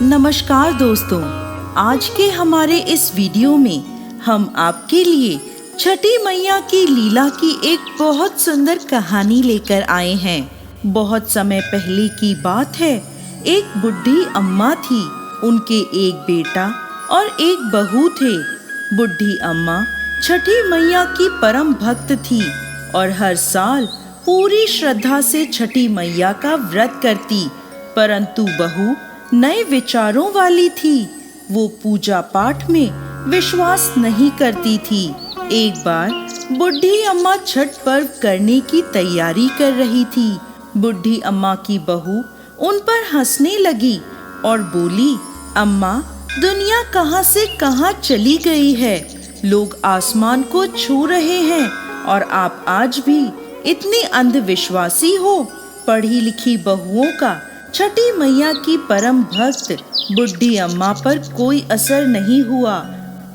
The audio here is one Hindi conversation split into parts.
नमस्कार दोस्तों, आज के हमारे इस वीडियो में हम आपके लिए छठी मैया की लीला की एक बहुत सुंदर कहानी लेकर आए हैं। बहुत समय पहले की बात है। एक बुढ़ी अम्मा थी, उनके एक बेटा और एक बहू थे। बुढ़ी अम्मा छठी मैया की परम भक्त थी और हर साल पूरी श्रद्धा से छठी मैया का व्रत करती। परंतु बहू नए विचारों वाली थी। वो पूजा पाठ में विश्वास नहीं करती थी। एक बार बुढ़ी अम्मा छठ पर्व करने की तैयारी कर रही थी। बुढ़ी अम्मा की बहू उन पर हंसने लगी और बोली, अम्मा, दुनिया कहाँ से कहाँ चली गई है। लोग आसमान को छू रहे हैं और आप आज भी इतनी अंधविश्वासी हो। पढ़ी लिखी बहुओं का छठी मैया की परम भक्त बुढ़ी अम्मा पर कोई असर नहीं हुआ।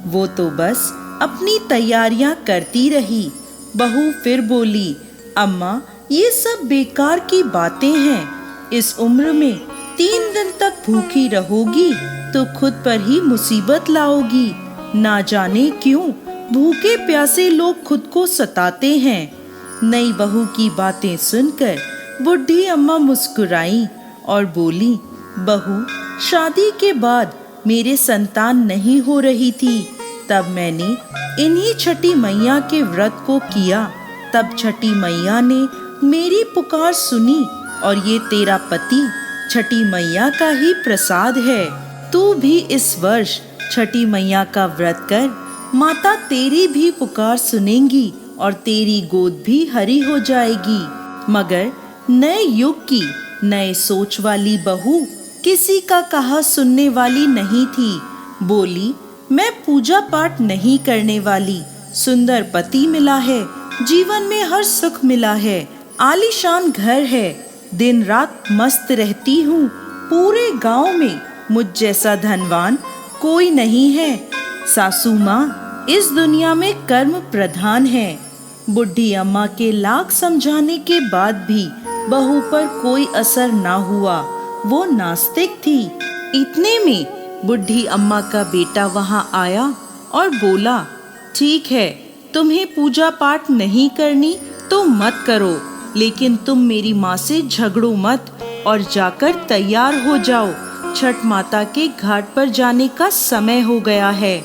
वो तो बस अपनी तैयारियां करती रही। बहू फिर बोली, अम्मा, ये सब बेकार की बातें हैं। इस उम्र में 3 दिन तक भूखी रहोगी तो खुद पर ही मुसीबत लाओगी। ना जाने क्यों भूखे प्यासे लोग खुद को सताते हैं। नई बहू की बातें सुनकर बुढ़ी अम्मा मुस्कुराई और बोली, बहू, शादी के बाद मेरे संतान नहीं हो रही थी। तब मैंने इन्हीं छठी मैया के व्रत को किया। तब छठी मैया ने मेरी पुकार सुनी और ये तेरा पति छठी मैया का ही प्रसाद है। तू भी इस वर्ष छठी मैया का व्रत कर। माता तेरी भी पुकार सुनेंगी और तेरी गोद भी हरी हो जाएगी। मगर नए युग की नए सोच वाली बहू किसी का कहा सुनने वाली नहीं थी। बोली, मैं पूजा पाठ नहीं करने वाली। सुंदर पति मिला है, जीवन में हर सुख मिला है, आलीशान घर है, दिन रात मस्त रहती हूँ। पूरे गांव में मुझ जैसा धनवान कोई नहीं है। सासू माँ इस दुनिया में कर्म प्रधान है। बुढ़ी अम्मा के लाख समझाने के बाद भी बहू पर कोई असर ना हुआ। वो नास्तिक थी। इतने में बुढ़ी अम्मा का बेटा वहां आया और बोला, ठीक है, तुम्हें पूजा पाठ नहीं करनी तो मत करो, लेकिन तुम मेरी माँ से झगड़ो मत और जाकर तैयार हो जाओ। छठ माता के घाट पर जाने का समय हो गया है।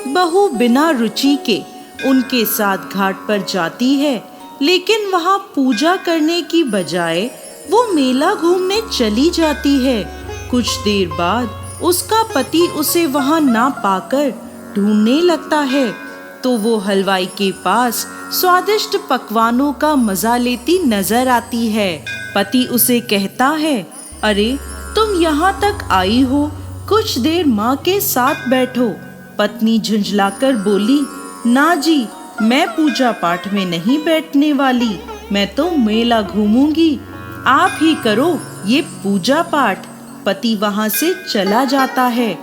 बहू बिना रुचि के उनके साथ घाट पर जाती है, लेकिन वहाँ पूजा करने की बजाय वो मेला घूमने चली जाती है। कुछ देर बाद उसका पति उसे वहाँ ना पाकर ढूंढने लगता है, तो वो हलवाई के पास स्वादिष्ट पकवानों का मजा लेती नजर आती है। पति उसे कहता है, अरे तुम यहाँ तक आई हो, कुछ देर माँ के साथ बैठो। पत्नी झुंझलाकर बोली, ना जी, मैं पूजा पाठ में नहीं बैठने वाली, मैं तो मेला घूमूंगी। आप ही करो ये पूजा पाठ। पति वहां से चला जाता है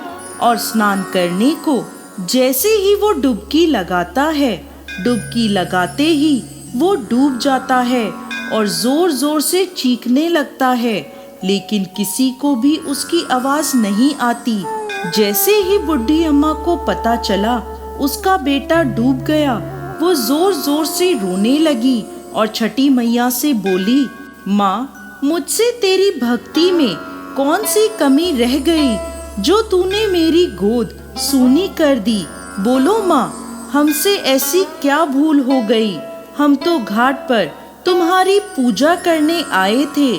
और स्नान करने को जैसे ही वो डुबकी लगाता है, डुबकी लगाते ही वो डूब जाता है और जोर जोर से चीखने लगता है, लेकिन किसी को भी उसकी आवाज नहीं आती। जैसे ही बुढ़ी अम्मा को पता चला उसका बेटा डूब गया, वो जोर जोर से रोने लगी और छठी मैया से बोली, माँ, मुझसे तेरी भक्ति में कौन सी कमी रह गई जो तूने मेरी गोद सूनी कर दी। बोलो माँ, हमसे ऐसी क्या भूल हो गई। हम तो घाट पर तुम्हारी पूजा करने आए थे,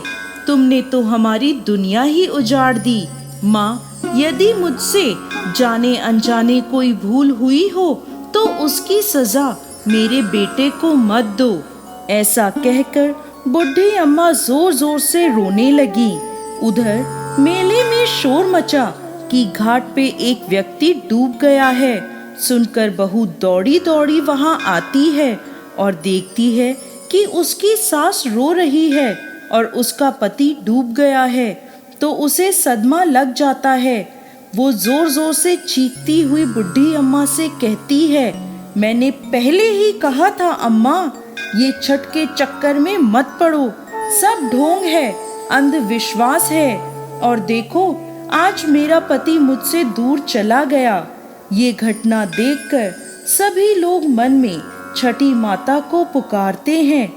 तुमने तो हमारी दुनिया ही उजाड़ दी। माँ, यदि मुझसे जाने अनजाने कोई भूल हुई हो तो उसकी सजा मेरे बेटे को मत दो। ऐसा कहकर बुढ़ी अम्मा जोर जोर से रोने लगी। उधर मेले में शोर मचा कि घाट पे एक व्यक्ति डूब गया है। सुनकर बहू दौड़ी दौड़ी वहां आती है और देखती है कि उसकी सास रो रही है और उसका पति डूब गया है, तो उसे सदमा लग जाता है। वो जोर जोर से चीखती हुई बुढ़ी अम्मा से कहती है, मैंने पहले ही कहा था अम्मा, ये छठ के चक्कर में मत पड़ो। सब ढोंग है, अंधविश्वास है। और देखो, आज मेरा पति मुझसे दूर चला गया। ये घटना देखकर सभी लोग मन में छठी माता को पुकारते हैं,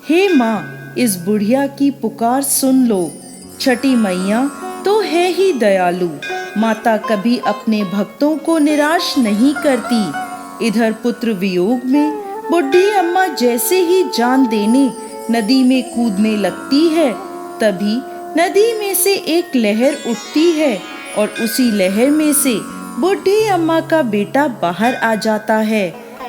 हे माँ, इस बुढ़िया की पुकार सुन लो। छठी मैया तो है ही दयालु। माता कभी अपने भक्तों को निराश नहीं करती। इधर पुत्र वियोग में बुढ़ी अम्मा जैसे ही जान देने नदी में कूदने लगती है, तभी नदी में से एक लहर उठती है और उसी लहर में से बुढ़ी अम्मा का बेटा बाहर आ जाता है।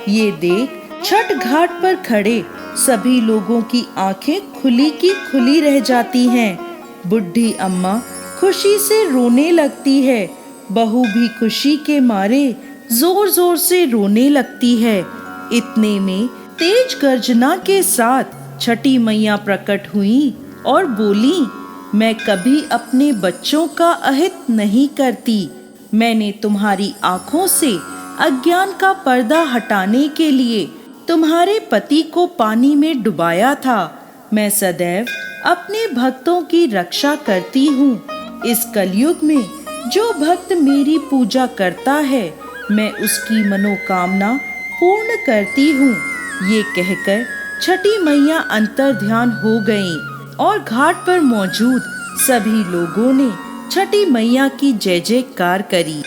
ये देख छठ घाट पर खड़े सभी लोगों की आंखें खुली की खुली रह जाती हैं। बुढ़ी अम्मा खुशी से रोने लगती है। बहू भी खुशी के मारे जोर जोर से रोने लगती है। इतने में तेज गर्जना के साथ छठी मैया प्रकट हुई और बोली, मैं कभी अपने बच्चों का अहित नहीं करती। मैंने तुम्हारी आंखों से अज्ञान का पर्दा हटाने के लिए तुम्हारे पति को पानी में डुबाया था। मैं सदैव अपने भक्तों की रक्षा करती हूँ। इस कलयुग में जो भक्त मेरी पूजा करता है, मैं उसकी मनोकामना पूर्ण करती हूँ। ये कहकर छठी मैया अंतर ध्यान हो गईं और घाट पर मौजूद सभी लोगों ने छठी मैया की जय जयकार करी।